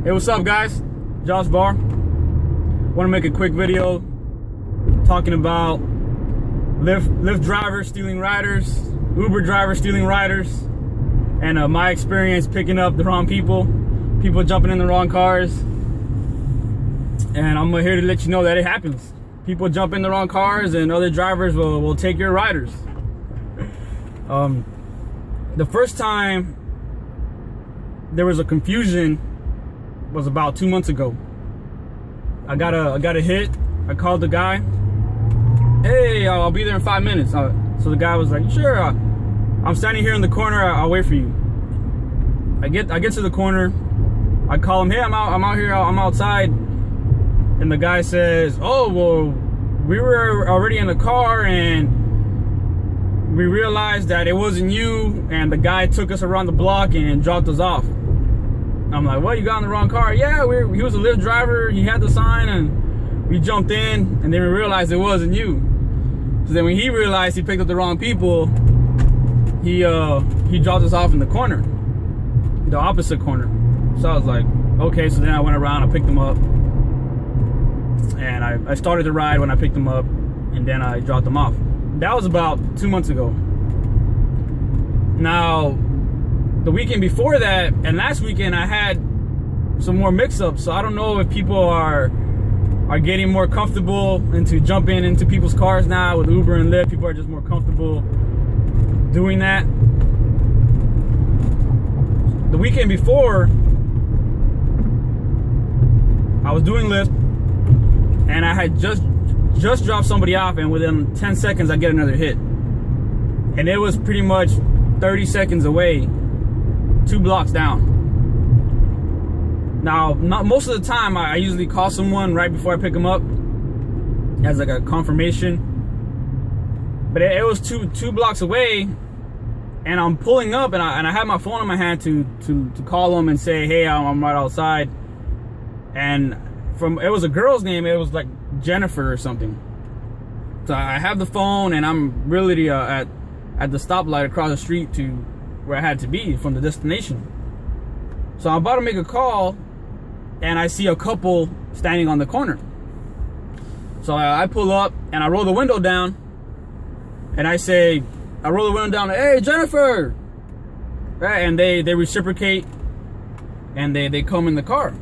Hey, what's up, guys? Josh Barr. Want to make a quick video talking about Lyft drivers stealing riders, Uber drivers stealing riders, and my experience picking up the wrong people jumping in the wrong cars. And I'm here to let you know that it happens. People jump in the wrong cars, and other drivers will take your riders. The first time there was a confusion was about 2 months ago. I got a hit. I called the guy. Hey, I'll be there in 5 minutes. So the guy was like, sure. I'm standing here in the corner. I'll wait for you. I get to the corner. I call him. Hey, I'm out here. I'm outside. And the guy says, oh, well, we were already in the car and we realized that it wasn't you, and the guy took us around the block and dropped us off. I'm like, what, you got in the wrong car? Yeah, he was a Lyft driver. He had the sign, and we jumped in, and then we realized it wasn't you. So then when he realized he picked up the wrong people, he dropped us off in the corner, the opposite corner. So I was like, okay. So then I went around, I picked him up, and I started the ride when I picked him up, and then I dropped him off. That was about 2 months ago. Now, the weekend before that and last weekend, I had some more mix-ups. So I don't know if people are getting more comfortable into jumping into people's cars now with Uber and Lyft. People are just more comfortable doing that. The weekend before, I was doing Lyft, and I had just dropped somebody off, and within 10 seconds I get another hit. And it was pretty much 30 seconds away, 2 blocks down. Now, most of the time, I usually call someone right before I pick them up as like a confirmation. But it was two blocks away, and I'm pulling up, and I had my phone in my hand to call them and say, hey, I'm right outside. And it was a girl's name. It was like Jennifer or something. So I have the phone, and I'm really at the stoplight across the street to where I had to be from the destination. So I'm about to make a call, and I see a couple standing on the corner. So I pull up, and I roll the window down, and I roll the window down, hey, Jennifer! Right, and they reciprocate, and they come in the car.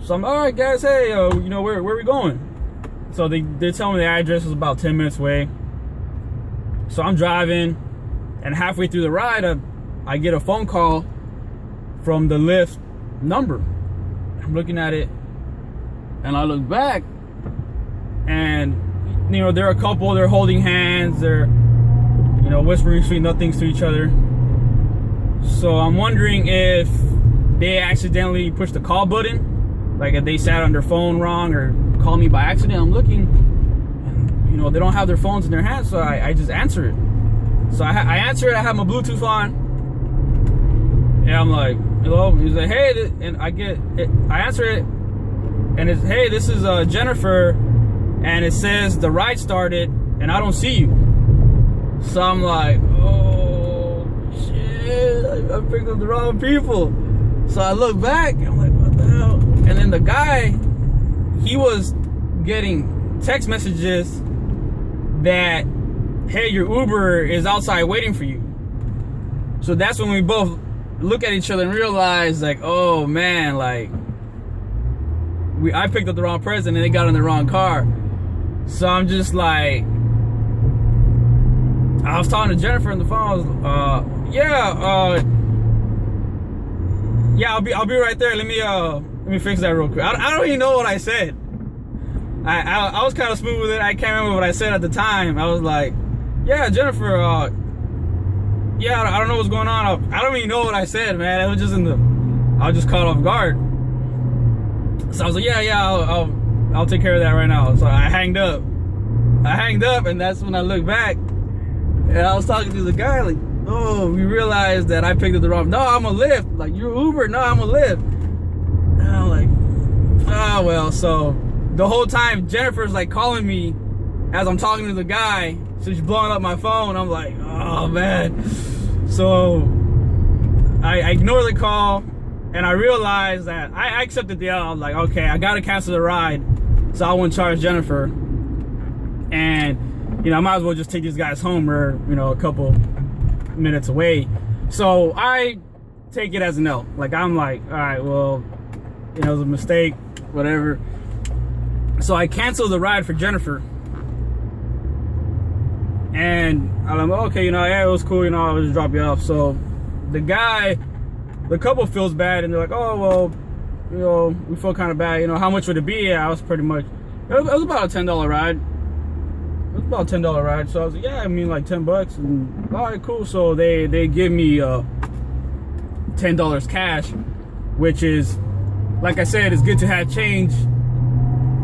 So I'm, all right, guys, hey, where are we going? So they tell me the address is about 10 minutes away. So I'm driving, and halfway through the ride, I get a phone call from the Lyft number. I'm looking at it, and I look back, and they're a couple. They're holding hands. They're whispering sweet nothings to each other. So I'm wondering if they accidentally pushed the call button. Like if they sat on their phone wrong or called me by accident. I'm looking, and they don't have their phones in their hands, so I just answer it. So I answer it. I have my Bluetooth on, and I'm like, hello. He's like, hey, and I answer it, and it's, hey, this is Jennifer, and it says the ride started, and I don't see you. So I'm like, oh shit, I picked up the wrong people. So I look back, and I'm like, what the hell? And then the guy, he was getting text messages that, hey, your Uber is outside waiting for you. So that's when we both look at each other and realize, like, oh man, like I picked up the wrong person and they got in the wrong car. So I'm just like, I was talking to Jennifer on the phone. Yeah, I'll be right there. Let me fix that real quick. I don't even know what I said. I was kind of smooth with it. I can't remember what I said at the time. I was like, yeah, Jennifer, yeah, I don't know what's going on. I don't even know what I said, man. It was just I was just caught off guard. So I was like, yeah, I'll take care of that right now. So I hanged up, and that's when I looked back, and I was talking to the guy, like, oh, we realized that I picked up the wrong. No, I'm a Lyft. Like, you're Uber. No, I'm a Lyft. And I'm like, oh well. So the whole time Jennifer's like calling me as I'm talking to the guy, so she's blowing up my phone. I'm like, oh man. So I ignore the call, And I realized that I accepted the L. I was like, okay, I gotta cancel the ride so I won't charge Jennifer. And, you know, I might as well just take these guys home. We're, you know, a couple minutes away. So I take it as an L. Like, I'm like, all right, well, you know, it was a mistake, whatever. So I canceled the ride for Jennifer. And I'm like, okay, you know, yeah, it was cool, you know, I'll just drop you off. So the couple feels bad, and they're like, oh, well, you know, we feel kind of bad. You know, how much would it be? Yeah, I was pretty much, it was about a $10 ride. It was about a $10 ride. So I was like, yeah, I mean, like 10 bucks. And all right, cool. So they give me $10 cash, which is, like I said, it's good to have change,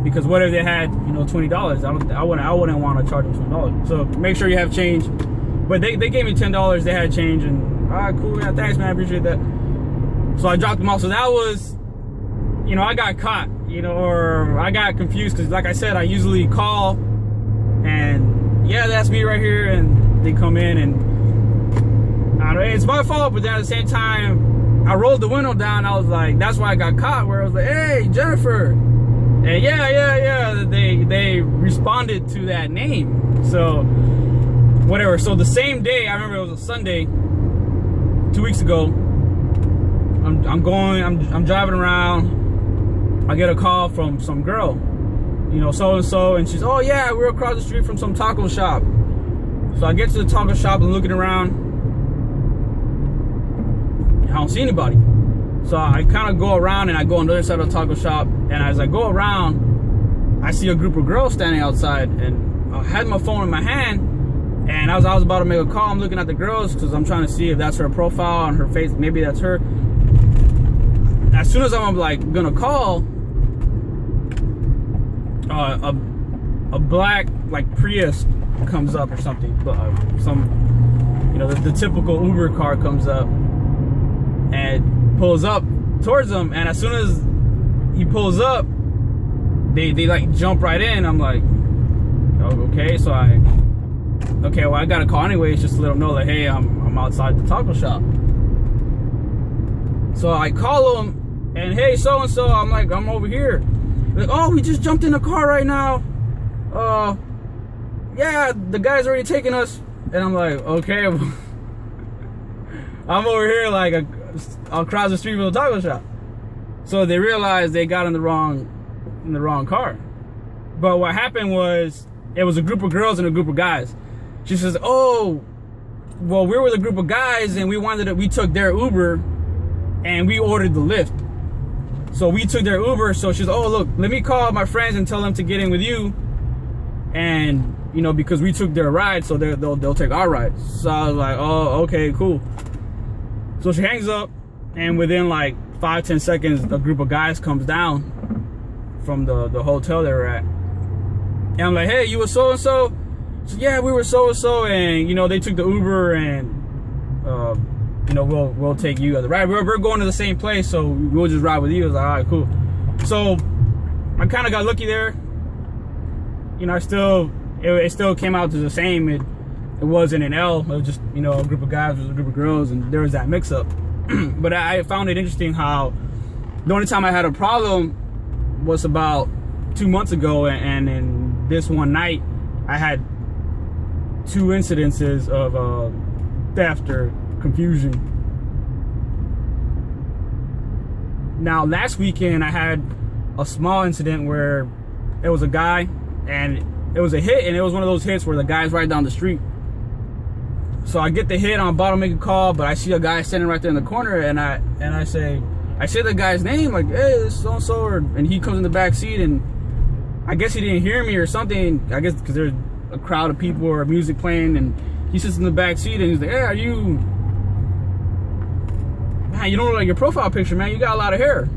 because what if they had, you know, $20? I wouldn't want to charge them $20. So make sure you have change. But they gave me $10. They had change, and all right, cool. Yeah, thanks, man. I appreciate that. So I dropped them off. So that was, you know, I got caught, you know, or I got confused, because like I said, I usually call and, yeah, that's me right here, and they come in, and I don't know, it's my fault. But then at the same time, I rolled the window down. I was like, that's why I got caught, where I was like, hey, Jennifer. And yeah, they responded to that name. So whatever. So the same day, I remember it was a Sunday, 2 weeks ago. I'm driving around. I get a call from some girl, you know, so and so, and she's, oh yeah, we're across the street from some taco shop. So I get to the taco shop and looking around. I don't see anybody. So I kind of go around, and I go on the other side of the taco shop, and as I go around, I see a group of girls standing outside, and I had my phone in my hand, and I was about to make a call. I'm looking at the girls because I'm trying to see if that's her profile on her face. Maybe that's her. As soon as I'm like gonna call, a black like Prius comes up or something, some, you know, the typical Uber car comes up and pulls up towards them, and as soon as he pulls up, they like jump right in. I'm like, oh, okay. So well, I got a call anyways, just to let them know that, hey, I'm outside the taco shop. So I call them, and hey, so and so, I'm like, I'm over here. They're like, oh, we just jumped in the car right now. Yeah, the guy's already taken us. And I'm like, okay. I'm over here like across the street from the taco shop. So they realized they got in the wrong car. But what happened was, it was a group of girls and a group of guys. She says, oh, well, we were the group of guys, and we took their Uber, and we ordered the Lyft. So we took their Uber. So she's, oh, look, let me call my friends and tell them to get in with you, and, you know, because we took their ride, so they'll take our ride. So I was like, oh, okay, cool. So she hangs up, and within like 5-10 seconds, a group of guys comes down from the hotel they were at. And I'm like, hey, you were so-and-so? So, yeah, we were so-and-so, and, you know, they took the Uber, and, you know, we'll take you as a ride. We're going to the same place, so we'll just ride with you. I was like, all right, cool. So I kind of got lucky there. You know, it still came out to the same. It wasn't an L. It was just, you know, a group of guys with a group of girls, and there was that mix-up. But I found it interesting how the only time I had a problem was about 2 months ago, and in this one night, I had 2 incidences of theft or confusion. Now, last weekend, I had a small incident where it was a guy, and it was a hit, and it was one of those hits where the guy's right down the street. So I get the hit, I'm about to make a call, but I see a guy standing right there in the corner, and I say the guy's name, like, hey, this is so-and-so, and he comes in the back seat, and I guess he didn't hear me or something, I guess because there's a crowd of people or music playing, and he sits in the back seat, and he's like, hey, man, you don't look like your profile picture, man, you got a lot of hair.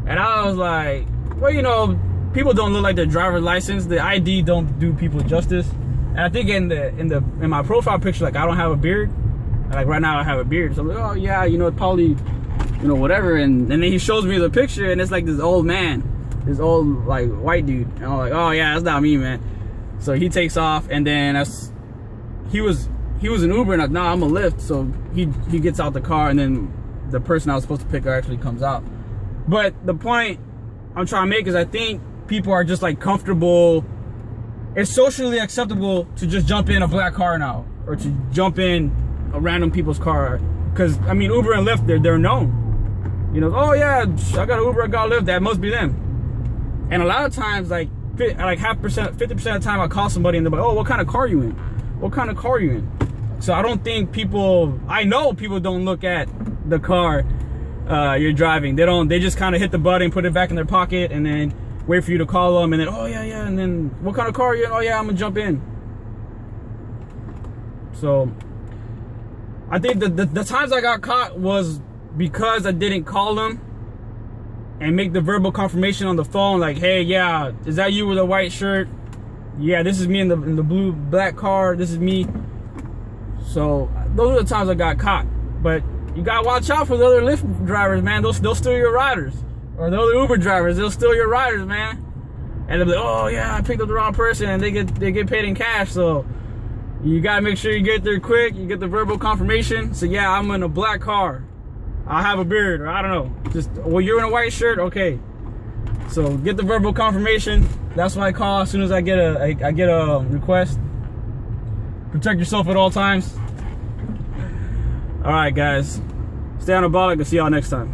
And I was like, well, you know, people don't look like their driver's license, the ID don't do people justice. And I think in my profile picture, like, I don't have a beard. Like, right now I have a beard. So I'm like, oh yeah, you know, probably, you know, whatever. And then he shows me the picture, and it's like this old man, this old like white dude. And I'm like, oh yeah, that's not me, man. So he takes off, and then he was an Uber, and I'm like, nah, I'm a Lyft. So he gets out the car, and then the person I was supposed to pick actually comes out. But the point I'm trying to make is I think people are just like comfortable. It's socially acceptable to just jump in a black car now, or to jump in a random people's car. Because I mean, Uber and Lyft, they're known. You know, oh yeah, I got an Uber, I got a Lyft, that must be them. And a lot of times, like 50% of the time, I call somebody and they're like, oh, what kind of car are you in? What kind of car are you in? So I don't think people, I know people don't look at the car you're driving. They just kind of hit the button, put it back in their pocket, and then wait for you to call them, and then, oh yeah, and then, what kind of car are you in? Oh yeah, I'm gonna jump in. So I think the times I got caught was because I didn't call them and make the verbal confirmation on the phone, like, hey, yeah, is that you with a white shirt? Yeah, this is me in the black car, this is me. So those are the times I got caught. But you gotta watch out for the other Lyft drivers, man. They'll steal your riders. Or the other Uber drivers, they'll steal your riders, man. And they'll be like, oh yeah, I picked up the wrong person, and they get paid in cash. So you gotta make sure you get there quick, you get the verbal confirmation. So yeah, I'm in a black car, I have a beard, or I don't know. Just, well, you're in a white shirt, okay. So get the verbal confirmation. That's what I call as soon as I get a request. Protect yourself at all times. All right, guys, stay anabolic. I'll see y'all next time.